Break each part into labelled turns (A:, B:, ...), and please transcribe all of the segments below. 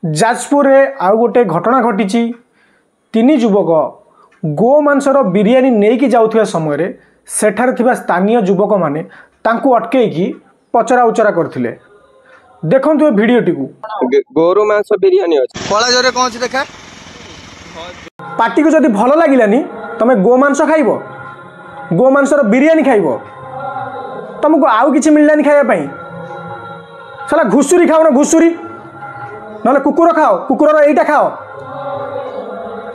A: जाजपुर आउ गोटे घटना घटी। तीन युवक गो मांसर बिरियानी नहीं जाऊा समय सेठार थिबा स्थानीय युवक माने तांकू अटकई पचरा उचरा करथिले। देखंतु ए भिडियोटी को।
B: गोरु मांस बिरियानी अछि
C: पळा जरे कोन देखा
A: पार्टी को जदि भल लागिलानी तमे गो मांस खाइबो, गो मांसर बिरियानी खाइबो, तुमको आउ किछि मिललानी खाया पई। साला घुसुरी खाओ ना, घुसुरी ना कुकुर खाओ, कुकुर एटा खाओ।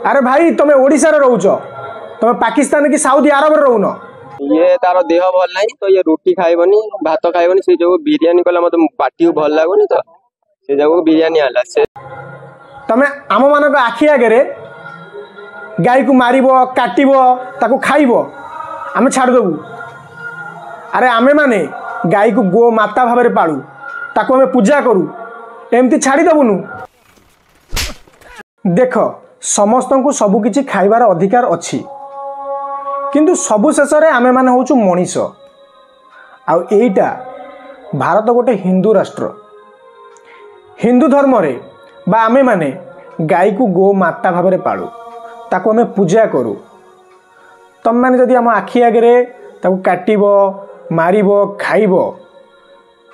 A: अरे भाई तुम ओडिशा रे रहउछ, तुम पाकिस्तान की सऊदी अरब रे रहउनो।
B: ये तारो देह भल नहीं तो ये रोटी खाइबनी, भात खाइबनी, से जो बिरियानी कला मत पार्टी भल लागोनी तो से जो बिरियानी आला से
A: तमे आम मानक आखि आगे रे गाय को मारिबो, काटिबो, ताको खाइबो, आमे छाड़ देबू। अरे आमे माने गाय को गो माता भाव में पालू, ताको आमे पूजा करू, एमती छाड़ी देबुनु। देख समस्त को सबु किछि खाइबार अधिकार अछि, किंतु सबु शेष रे आमे माने होचु मनीष। आउ एइटा भारत गोटे हिंदू राष्ट्र, हिंदू धर्म रे बा आमे माने गाय को गो माता भाव में पालू, ताको आमे पूजा करू। तम माने जदि आम आखि आगे ताको काटिबो, मारिबो, खाइबो,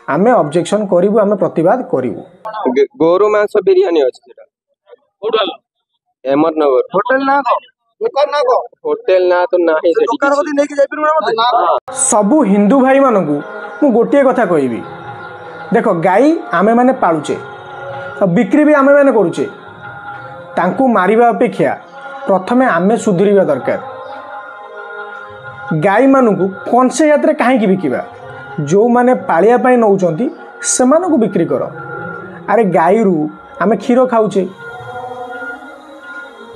A: आमे ऑब्जेक्शन करिवु, आमे प्रतिवाद करिवु।
B: गोरु मांस बिरियानी अछि सेटा कोडल अहमदनगर
C: होटल ना को दुकान ना को
B: होटल ना तो नाही से
C: दुकान बदी नै के जाई पिरु ना।
A: सबु हिंदू भाई मानकू मु गोटे कथा कहबी, देखो गाय आमे माने पालुचे, बिक्री भी आमे माने करूचे, तांकू मारिबा अपेक्षा प्रथमे आमे सुधरिबा दरकार। गाय मानकू कौन से यात्रा कहीं बिकिबा, जो माने पालिया पाई नौचंती से मानकू बिक्री कर। अरे गाय रु आमे क्षीर खाऊचे,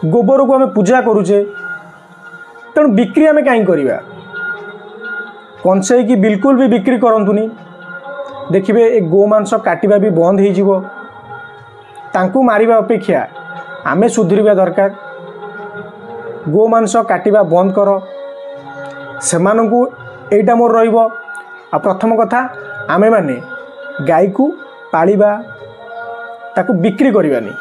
A: गोबर को आमे पूजा करूचे, तेणु बिक्री आमे कहीं करिबा। कंसे की बिल्कुल भी बिक्री करंतुनी। देखिबे ए गो मांस काटिबा भी बंद हो जिवो, तांकू मारिबा अपेक्षा आमे सुधरिबा दरकार। गो मांस काटिबा बंद कर, सेमानंकू एइटा मोर रहिबो। आ प्रथम कथा आमे माने गाय को पालिबा, ताकू बिक्री करिबानी।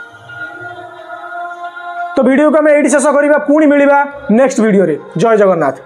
A: तो वीडियो को आमे एइटी शेष करिबा, पुणी मिलिबा नेक्स्ट वीडियो रे। जय जगन्नाथ।